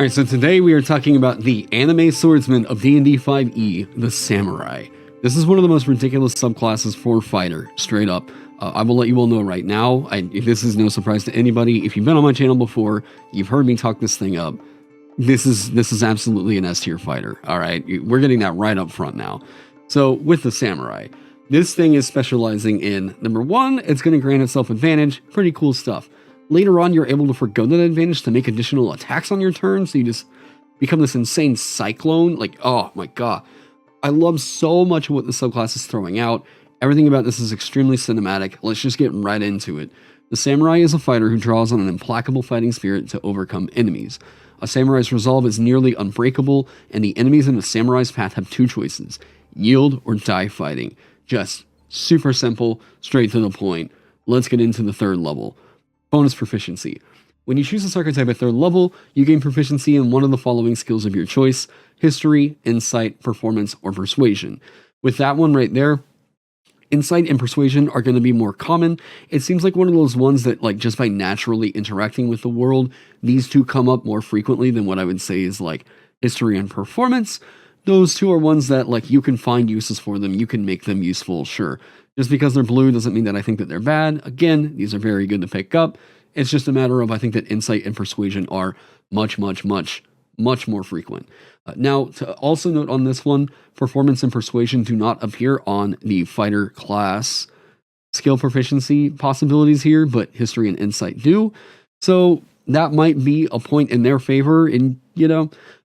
Alright, so today we are talking about the anime swordsman of D&D 5e, the Samurai. This is one of the most ridiculous subclasses for fighter, straight up. I will let you all know right now, this is no surprise to anybody. If you've been on my channel before, you've heard me talk this thing up. This is absolutely an S-tier fighter, alright? We're getting that right up front now. So, with the Samurai, this thing is specializing in, number one, it's going to grant itself advantage, pretty cool stuff. Later on, you're able to forgo that advantage to make additional attacks on your turn, so you just become this insane cyclone. Like, oh my god. I love so much of what the subclass is throwing out. Everything about this is extremely cinematic. Let's just get right into it. The Samurai is a fighter who draws on an implacable fighting spirit to overcome enemies. A Samurai's resolve is nearly unbreakable, and the enemies in the Samurai's path have two choices: yield or die fighting. Just super simple, straight to the point. Let's get into the third level. Bonus proficiency. When you choose this archetype at third level, you gain proficiency in one of the following skills of your choice: history, insight, performance, or persuasion. With that one right there, insight and persuasion are going to be more common. It seems like one of those ones that, like, just by naturally interacting with the world, these two come up more frequently than what I would say is like history and performance. Those two are ones that, like, you can find uses for them. You can make them useful, sure. Just because they're blue doesn't mean that I think that they're bad. Again, these are very good to pick up. It's just a matter of, I think that insight and persuasion are much more frequent. Now, to also note on this one, performance and persuasion do not appear on the fighter class skill proficiency possibilities here, but history and insight do. So that might be a point in their favor, and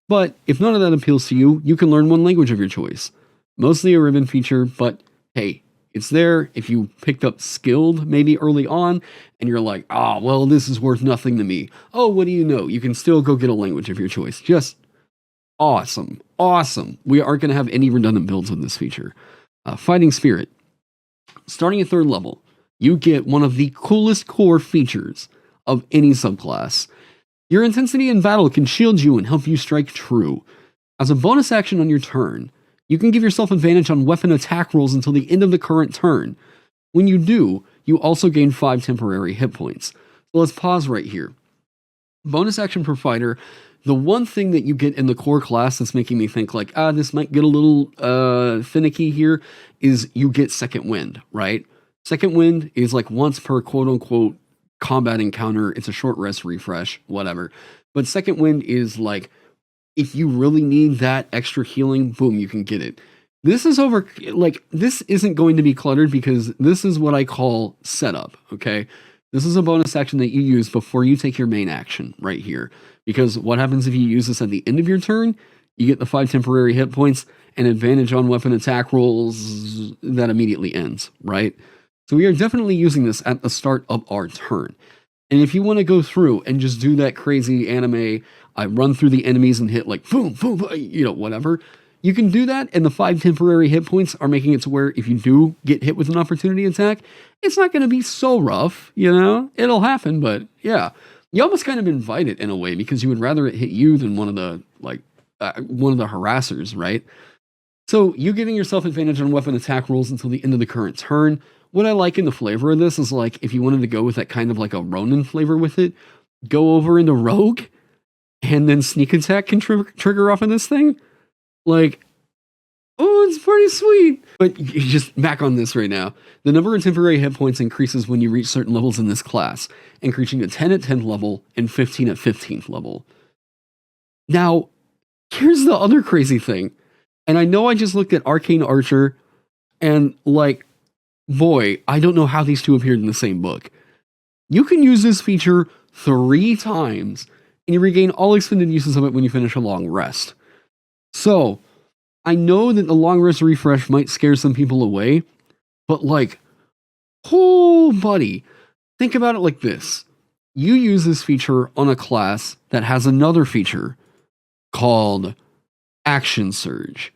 but if none of that appeals to you, you can learn one language of your choice. Mostly a ribbon feature, but hey, it's there. If you picked up skilled maybe early on and you're like, well, this is worth nothing to me. Oh, what do you know? You can still go get a language of your choice. Just awesome. Awesome. We aren't going to have any redundant builds with this feature. Fighting Spirit. Starting at third level, you get one of the coolest core features of any subclass. Your intensity in battle can shield you and help you strike true. As a bonus action on your turn, you can give yourself advantage on weapon attack rolls until the end of the current turn. When you do, you also gain 5 temporary hit points. So let's pause right here. Bonus action per fighter. The one thing that you get in the core class that's making me think like, this might get a little finicky here, is you get Second Wind, right? Second Wind is like once per quote-unquote combat encounter. It's a short rest refresh, whatever. But Second Wind is like, if you really need that extra healing, boom, you can get it. This is this isn't going to be cluttered because this is what I call setup, okay? This is a bonus action that you use before you take your main action right here. Because what happens if you use this at the end of your turn? You get the 5 temporary hit points and advantage on weapon attack rolls that immediately ends, right? So we are definitely using this at the start of our turn. And if you want to go through and just do that crazy anime, I run through the enemies and hit like boom, boom, whatever, you can do that. And the 5 temporary hit points are making it to where if you do get hit with an opportunity attack, it's not going to be so rough, it'll happen. But yeah, you almost kind of invite it in a way because you would rather it hit you than one of the harassers, right? So you giving yourself advantage on weapon attack rolls until the end of the current turn. What I like in the flavor of this is, like, if you wanted to go with that kind of like a Ronin flavor with it, go over into Rogue, and then sneak attack can trigger off of this thing. Like, oh, it's pretty sweet. But you just back on this right now. The number of temporary hit points increases when you reach certain levels in this class, increasing to 10 at 10th level and 15 at 15th level. Now, here's the other crazy thing. And I know I just looked at Arcane Archer, and like, boy, I don't know how these two appeared in the same book. You can use this feature 3 times, and you regain all expended uses of it when you finish a long rest. So, I know that the long rest refresh might scare some people away, but like, oh buddy, think about it like this. You use this feature on a class that has another feature called Action Surge.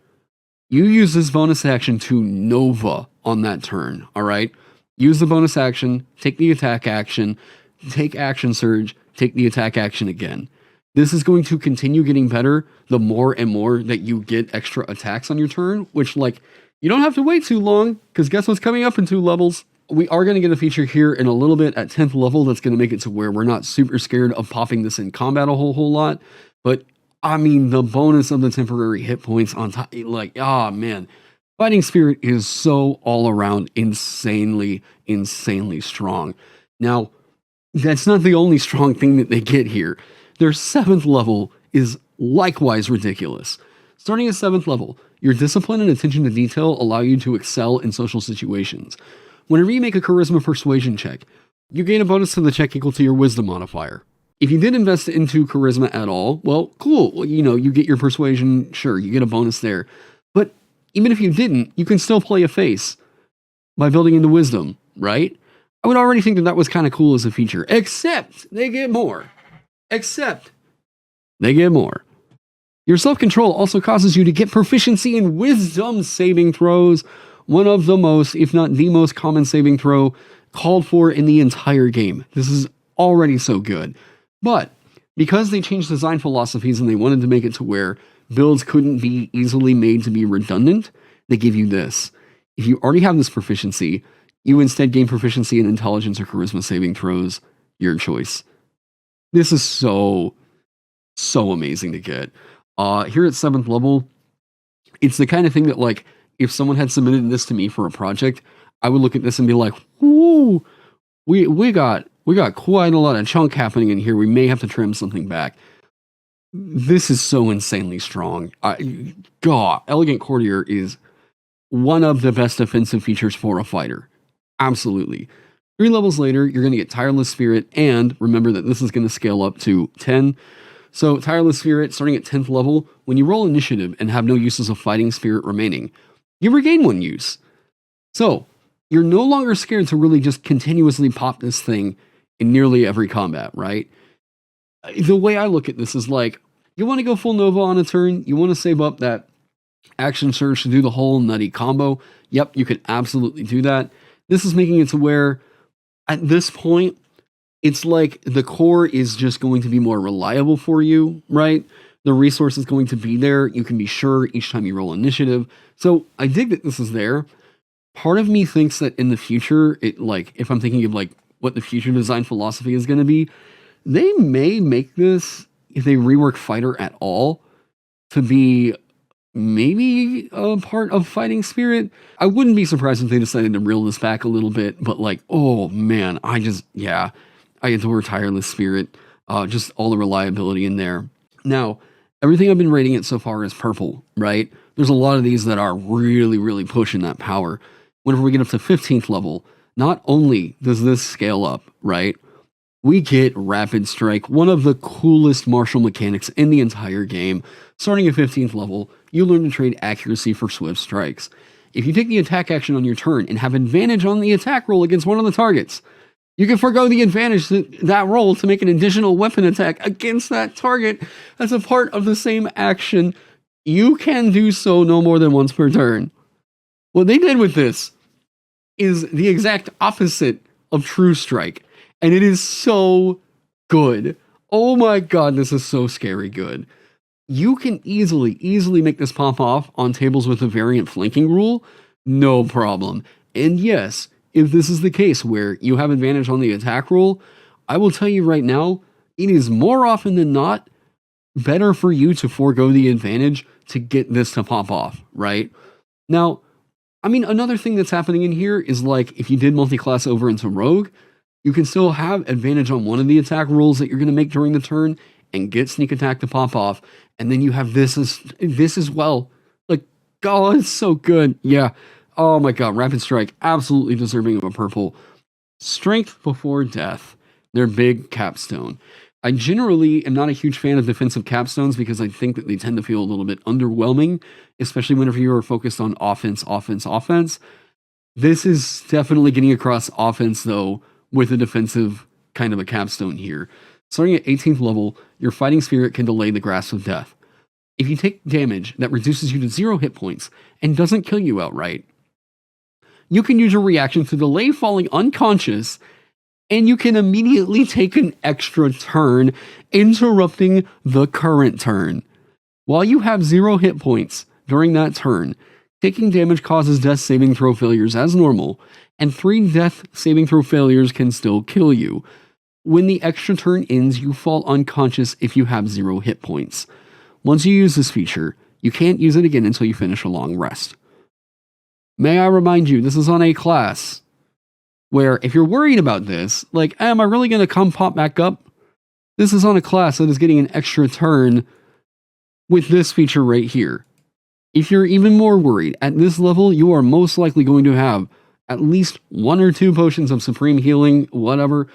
You use this bonus action to Nova on that turn, alright? Use the bonus action, take the attack action, take Action Surge, take the attack action again. This is going to continue getting better the more and more that you get extra attacks on your turn, which, like, you don't have to wait too long, because guess what's coming up in 2 levels? We are going to get a feature here in a little bit at 10th level that's going to make it to where we're not super scared of popping this in combat a whole lot. But I mean, the bonus of the temporary hit points on top, like, ah, man. Fighting Spirit is so all around insanely, insanely strong. Now, that's not the only strong thing that they get here. Their 7th level is likewise ridiculous. Starting at 7th level, your discipline and attention to detail allow you to excel in social situations. Whenever you make a charisma persuasion check, you gain a bonus to the check equal to your wisdom modifier. If you did invest into charisma at all, well, cool. You know, you get your persuasion, sure, you get a bonus there. But even if you didn't, you can still play a face by building into wisdom, right? I would already think that that was kind of cool as a feature, except they get more. Your self-control also causes you to get proficiency in wisdom saving throws, one of the most, if not the most common saving throw called for in the entire game. This is already so good. But because they changed design philosophies and they wanted to make it to where builds couldn't be easily made to be redundant, they give you this. If you already have this proficiency, you instead gain proficiency in intelligence or charisma saving throws, your choice. This is so amazing to get. Here at 7th level, it's the kind of thing that, like, if someone had submitted this to me for a project, I would look at this and be like, "Woo, we got quite a lot of chunk happening in here. We may have to trim something back." This is so insanely strong. God, Elegant Courtier is one of the best defensive features for a fighter. Absolutely. 3 levels later, you're going to get Tireless Spirit, and remember that this is going to scale up to 10. So Tireless Spirit, starting at 10th level, when you roll initiative and have no uses of Fighting Spirit remaining, you regain 1 use. So you're no longer scared to really just continuously pop this thing in nearly every combat, right? The way I look at this is like, you want to go full Nova on a turn, you want to save up that action surge to do the whole nutty combo. Yep, you could absolutely do that. This is making it to where, at this point, it's like the core is just going to be more reliable for you, right? The resource is going to be there. You can be sure each time you roll initiative. So I dig that this is there. Part of me thinks that in the future, if I'm thinking of like what the future design philosophy is going to be, they may make this, if they rework Fighter at all, to be maybe a part of Fighting Spirit. I wouldn't be surprised if they decided to reel this back a little bit, but like, oh man, I adore Tireless Spirit. Just all the reliability in there. Now, everything I've been rating it so far is purple, right? There's a lot of these that are really, really pushing that power. Whenever we get up to 15th level, not only does this scale up, right? We get Rapid Strike, one of the coolest martial mechanics in the entire game. Starting at 15th level, you learn to trade accuracy for swift strikes. If you take the attack action on your turn and have advantage on the attack roll against one of the targets, you can forgo the advantage that roll to make an additional weapon attack against that target as a part of the same action. You can do so no more than once per turn. What they did with this is the exact opposite of True Strike, and it is so good. Oh my god, this is so scary good. You can easily make this pop off on tables with a variant flanking rule, no problem. And yes, if this is the case where you have advantage on the attack roll, I will tell you right now, it is more often than not better for you to forego the advantage to get this to pop off, right? Now, I mean, another thing that's happening in here is like, if you did multi-class over into Rogue, you can still have advantage on one of the attack rolls that you're going to make during the turn and get sneak attack to pop off, and then you have this as well. Like, oh, it's so good. Yeah. Oh my god, Rapid Strike, absolutely deserving of a purple. Strength before death, their big capstone. I generally am not a huge fan of defensive capstones because I think that they tend to feel a little bit underwhelming, especially whenever you are focused on offense. This is definitely getting across offense, though, with a defensive kind of a capstone here. Starting at 18th level, your Fighting Spirit can delay the grasp of death. If you take damage that reduces you to 0 hit points and doesn't kill you outright, you can use your reaction to delay falling unconscious, and you can immediately take an extra turn, interrupting the current turn. While you have 0 hit points during that turn, taking damage causes death saving throw failures as normal, and 3 death saving throw failures can still kill you. When the extra turn ends, you fall unconscious if you have 0 hit points. Once you use this feature, you can't use it again until you finish a long rest. May I remind you, this is on a class where if you're worried about this, like, am I really going to come pop back up? This is on a class that is getting an extra turn with this feature right here. If you're even more worried, at this level, you are most likely going to have at least 1 or 2 potions of supreme healing, whatever.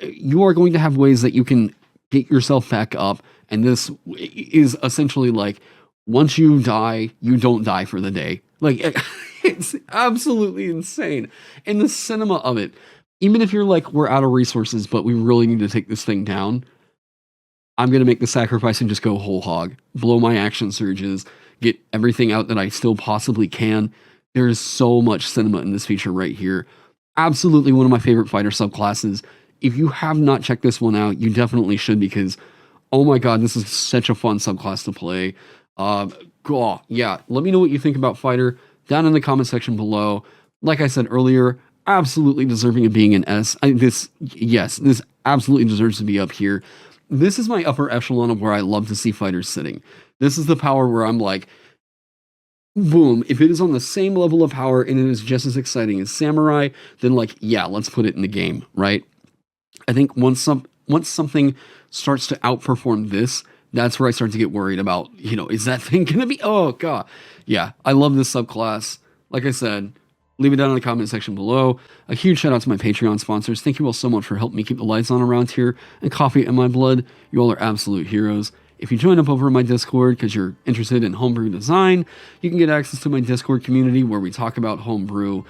You are going to have ways that you can get yourself back up. And this is essentially like, once you die, you don't die for the day. Like, it's absolutely insane. And the cinema of it, even if you're like, we're out of resources, but we really need to take this thing down, I'm going to make the sacrifice and just go whole hog, blow my action surges, get everything out that I still possibly can. There is so much cinema in this feature right here. Absolutely one of my favorite fighter subclasses. If you have not checked this one out, you definitely should, because, oh my god, this is such a fun subclass to play. Yeah, let me know what you think about fighter down in the comment section below. Like I said earlier, absolutely deserving of being an S. This absolutely deserves to be up here. This is my upper echelon of where I love to see fighters sitting. This is the power where I'm like, boom, if it is on the same level of power and it is just as exciting as Samurai, then like, yeah, let's put it in the game, right? I think once something starts to outperform this, that's where I start to get worried about, is that thing gonna be, oh god. Yeah, I love this subclass. Like I said, leave it down in the comment section below. A huge shout out to my Patreon sponsors. Thank you all so much for helping me keep the lights on around here and coffee in my blood. You all are absolute heroes. If you join up over in my Discord because you're interested in homebrew design, you can get access to my Discord community where we talk about homebrew.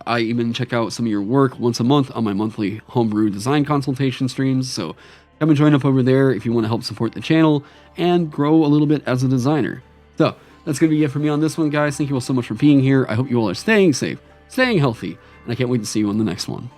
I even check out some of your work once a month on my monthly homebrew design consultation streams. So come and join up over there if you want to help support the channel and grow a little bit as a designer. So that's going to be it for me on this one, guys. Thank you all so much for being here. I hope you all are staying safe, staying healthy, and I can't wait to see you on the next one.